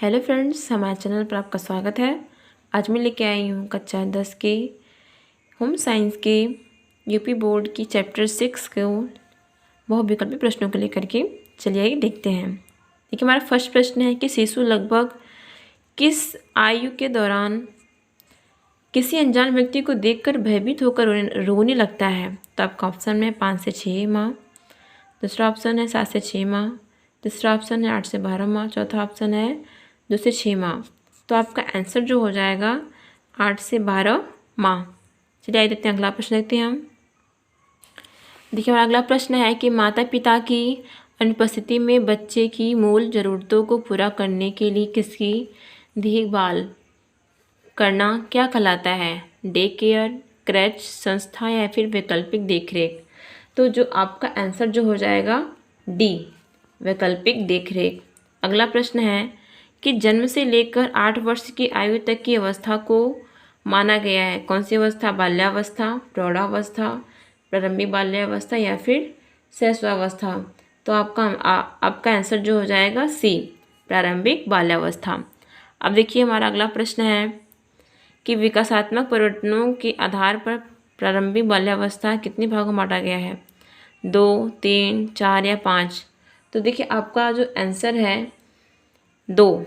Hello friends, हमारे channel पर आपका स्वागत है। आज मैं लेके आई हूँ कक्षा 10 के होम साइंस के यूपी बोर्ड की चैप्टर 6 को बहुविकल्पी प्रश्नों को लेकर के। चलिए आइए देखते हैं। देखिए, हमारा फर्स्ट प्रश्न है कि शिशु लगभग किस आयु के दौरान किसी अनजान व्यक्ति को देखकर भयभीत होकर रोने लगता है। तो आपका ऑप्शन है 5 से 6 माह, दूसरा ऑप्शन है 7 से 6 माह, तीसरा ऑप्शन है 8 से 12 माह, चौथा ऑप्शन है 2 से 6 माह। तो आपका आंसर जो हो जाएगा 8 से 12 माह। चलिए आइए देखते हैं अगला प्रश्न देखते हैं हम। देखिए, हमारा अगला प्रश्न है कि माता पिता की अनुपस्थिति में बच्चे की मूल ज़रूरतों को पूरा करने के लिए किसकी देखभाल करना क्या कहलाता है? डे केयर, क्रैच, संस्था या फिर वैकल्पिक देखरेख। तो जो आपका आंसर जो हो जाएगा डी, वैकल्पिक देखरेख। अगला प्रश्न है कि जन्म से लेकर 8 वर्ष की आयु तक की अवस्था को माना गया है। कौन सी अवस्था? बाल्यावस्था, प्रौढ़ावस्था, प्रारंभिक बाल्यावस्था या फिर शैशवावस्था। तो आपका आंसर जो हो जाएगा सी, प्रारंभिक बाल्यावस्था। अब देखिए, हमारा अगला प्रश्न है कि विकासात्मक परिवर्तनों के आधार पर प्रारंभिक बाल्यावस्था कितने भागों में बांटा गया है? 2, 3, 4 या 5। तो देखिए, आपका जो आंसर है 2।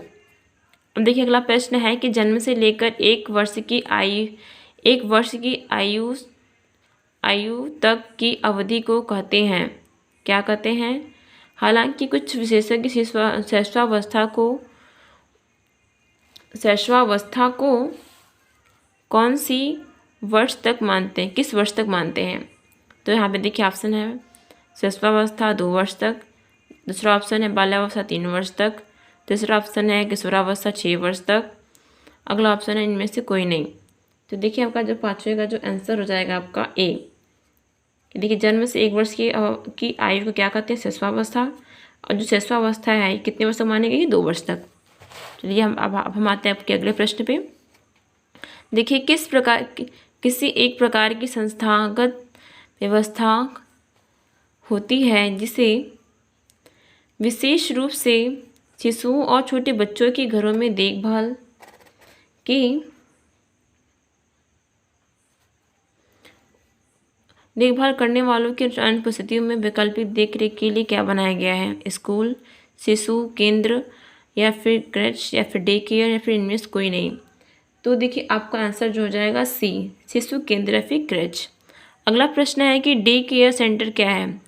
अब देखिए, अगला प्रश्न है कि जन्म से लेकर 1 वर्ष की आयु तक की अवधि को कहते हैं, क्या कहते हैं? हालांकि कुछ विशेषज्ञ शैशवावस्था को कौन सी वर्ष तक मानते हैं, किस वर्ष तक मानते हैं? तो यहाँ पे देखिए ऑप्शन है शैशवावस्था 2 वर्ष तक, दूसरा ऑप्शन है बाल्यावस्था 3 वर्ष तक, तीसरा ऑप्शन है किशोरावस्था 6 वर्ष तक, अगला ऑप्शन है इनमें से कोई नहीं। तो देखिए, आपका जो पाँचवें का जो आंसर हो जाएगा आपका ए। देखिए, जन्म से 1 वर्ष की आयु को क्या कहते हैं? शैशवावस्था। और जो शैशवावस्था है कितने वर्ष तक मानी गई? 2 वर्ष तक। चलिए हम आते हैं आपके अगले प्रश्न पे। देखिए, किसी एक प्रकार की संस्थागत व्यवस्था होती है जिसे विशेष रूप से शिशुओं और छोटे बच्चों के घरों में देखभाल करने वालों की अनुपस्थितियों में वैकल्पिक देखरेख के लिए क्या बनाया गया है? स्कूल, शिशु केंद्र या फिर क्रैच या फिर डे केयर या फिर इनमें से कोई नहीं। तो देखिए, आपका आंसर जो हो जाएगा सी, शिशु केंद्र या फिर क्रैच। अगला प्रश्न है कि डे केयर सेंटर क्या है?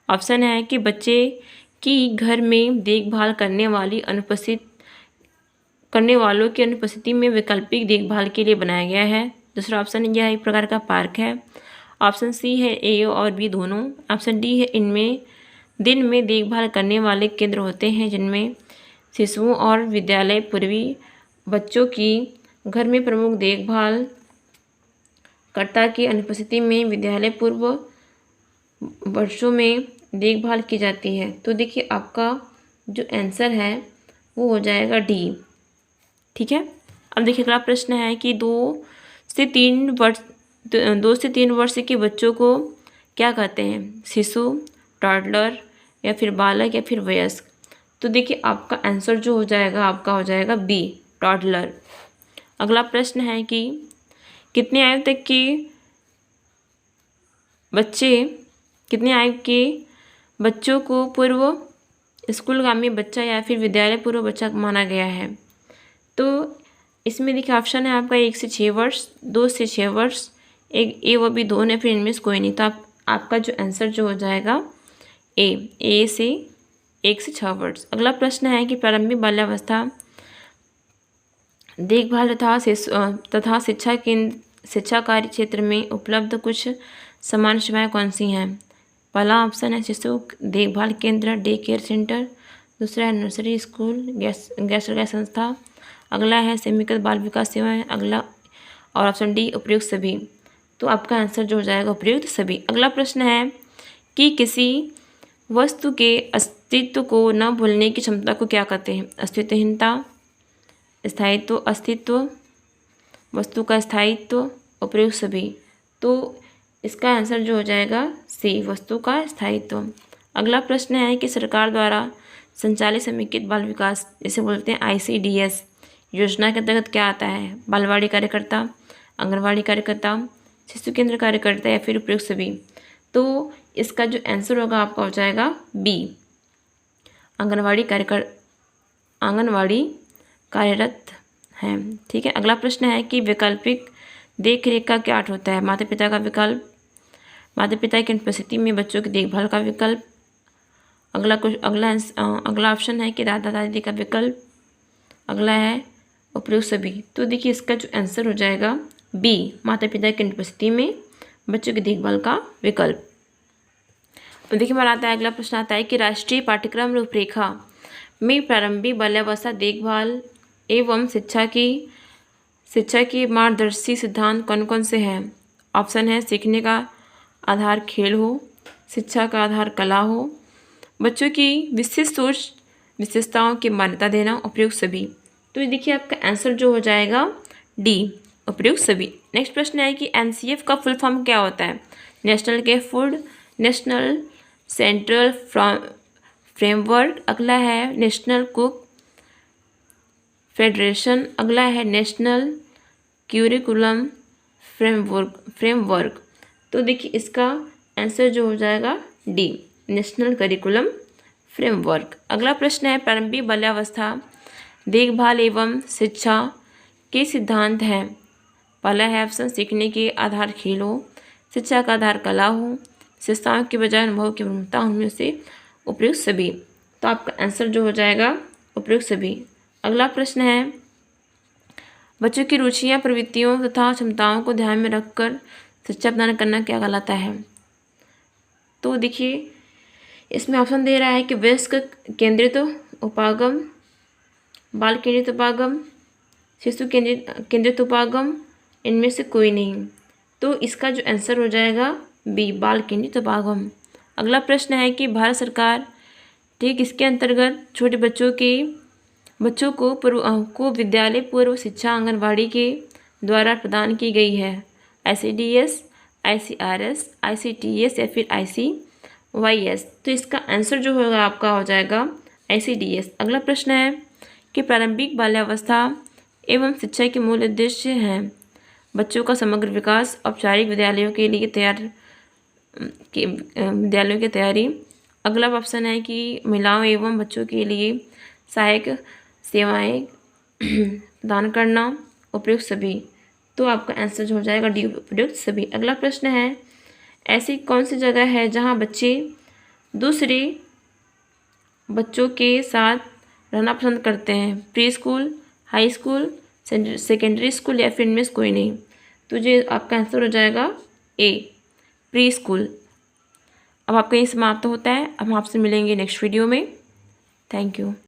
ऑप्शन है कि बच्चे की घर में देखभाल करने वालों की अनुपस्थिति में वैकल्पिक देखभाल के लिए बनाया गया है। दूसरा ऑप्शन, यह एक प्रकार का पार्क है। ऑप्शन सी है ए और बी दोनों। ऑप्शन डी है इनमें दिन में देखभाल करने वाले केंद्र होते हैं जिनमें शिशुओं और विद्यालय पूर्वी बच्चों की घर में प्रमुख देखभाल कर्ता की अनुपस्थिति में विद्यालय पूर्व वर्षों में देखभाल की जाती है। तो देखिए, आपका जो आंसर है वो हो जाएगा डी। ठीक है। अब देखिए, अगला प्रश्न है कि 2 से 3 वर्ष के बच्चों को क्या कहते हैं? शिशु, टॉडलर या फिर बालक या फिर वयस्क। तो देखिए, आपका आंसर जो हो जाएगा आपका हो जाएगा बी, टॉडलर। अगला प्रश्न है कि कितने आयु के बच्चों को पूर्व स्कूलगामी बच्चा या फिर विद्यालय पूर्व बच्चा माना गया है? तो इसमें देखिए, ऑप्शन है आपका 1 से 6 वर्ष, 2 से 6 वर्ष, एक ए व बी दोनों, फिर इनमें से कोई नहीं। तो आपका जो आंसर जो हो जाएगा ए से 1 से 6 वर्ष। अगला प्रश्न है कि प्रारंभिक बाल्यावस्था देखभाल तथा शिक्षा कार्य क्षेत्र में उपलब्ध कुछ समान सेवाएं कौन सी हैं? पहला ऑप्शन है शिशु देखभाल केंद्र, डे केयर सेंटर। दूसरा है नर्सरी स्कूल, गैर सरकारी संस्था। अगला है समेकित बाल विकास सेवाएं। अगला और ऑप्शन डी, उपयुक्त सभी। तो आपका आंसर जो हो जाएगा उपयुक्त सभी। अगला प्रश्न है कि किसी वस्तु के अस्तित्व को न भूलने की क्षमता को क्या कहते हैं? अस्तित्वहीनता, स्थायित्व, अस्तित्व, वस्तु का स्थायित्व, उपयुक्त सभी। तो इसका आंसर जो हो जाएगा सी, वस्तु का स्थायित्व। अगला प्रश्न है कि सरकार द्वारा संचालित समेकित बाल विकास जिसे बोलते हैं ICDS योजना के अंतर्गत क्या आता है? बालवाड़ी कार्यकर्ता, आंगनवाड़ी कार्यकर्ता, शिशु केंद्र कार्यकर्ता या फिर उपयुक्त सभी। तो इसका जो आंसर होगा आपका हो जाएगा बी, आंगनवाड़ी कार्यरत हैं। ठीक है, अगला प्रश्न है कि वैकल्पिक देख रेख का क्या अर्थ होता है? माता पिता का विकल्प, माता पिता की अनुपस्थिति में बच्चों की देखभाल का विकल्प, अगला ऑप्शन है कि दादा दादी का विकल्प, अगला है उपयुक्त सभी। तो देखिए इसका जो आंसर हो जाएगा बी, माता पिता की अनुपस्थिति में बच्चों की देखभाल का विकल्प। तो देखिए हमारा आता है अगला प्रश्न आता है कि राष्ट्रीय पाठ्यक्रम रूपरेखा में प्रारंभिक बाल्यावस्था देखभाल एवं शिक्षा की मार्गदर्शी सिद्धांत कौन कौन से हैं? ऑप्शन है सीखने का आधार खेल हो, शिक्षा का आधार कला हो, बच्चों की विशिष्ट सोच विशेषताओं की मान्यता देना, उपयुक्त सभी। तो ये देखिए आपका आंसर जो हो जाएगा डी, उपयुक्त सभी। नेक्स्ट प्रश्न है कि NCF का फुल फॉर्म क्या होता है? National Kaif food, national central framework, अगला है नेशनल कुक फेडरेशन, अगला है नेशनल क्यूरिकुलम फ्रेमवर्क। तो देखिए इसका आंसर जो हो जाएगा डी, नेशनल करिकुलम फ्रेमवर्क। अगला प्रश्न है प्रारंभिक बाल्यावस्था देखभाल एवं शिक्षा के सिद्धांत हैं। पहला है ऑप्शन सीखने के आधार खेल हो, शिक्षा का आधार कला हो, विशेषताओं के बजाय अनुभव की प्रमुखता, उनमें से उपयुक्त सभी। तो आपका आंसर जो हो जाएगा उपयुक्त सभी। अगला प्रश्न है बच्चों की रुचियां, प्रवृत्तियों तथा क्षमताओं को ध्यान में रखकर शिक्षा प्रदान करना क्या कहलाता है? तो देखिए इसमें ऑप्शन दे रहा है कि वयस्क केंद्रित उपागम, बाल केंद्रित उपागम, शिशु केंद्रित उपागम, इनमें से कोई नहीं। तो इसका जो आंसर हो जाएगा बी, बाल केंद्रित उपागम। अगला प्रश्न है कि भारत सरकार ठीक इसके अंतर्गत छोटे बच्चों को विद्यालय पूर्व शिक्षा आंगनवाड़ी के द्वारा प्रदान की गई है? ICDS, ICRS, ICTS या फिर ICYS। तो इसका आंसर जो होगा आपका हो जाएगा ICDS। अगला प्रश्न है कि प्रारंभिक बाल्यावस्था एवं शिक्षा के मूल उद्देश्य हैं बच्चों का समग्र विकास, औपचारिक विद्यालयों की तैयारी। अगला ऑप्शन है कि महिलाओं एवं बच्चों के लिए सहायक सेवाएं प्रदान करना, उपयुक्त सभी। तो आपका आंसर जो हो जाएगा डी, उपयुक्त सभी। अगला प्रश्न है ऐसी कौन सी जगह है जहां बच्चे दूसरे बच्चों के साथ रहना पसंद करते हैं? Pre school, high school, secondary school या फिर इनमें से कोई नहीं। तो ये आपका आंसर हो जाएगा ए, प्री स्कूल। अब आपका ये समाप्त होता है। अब हम आपसे मिलेंगे नेक्स्ट वीडियो में। Thank you.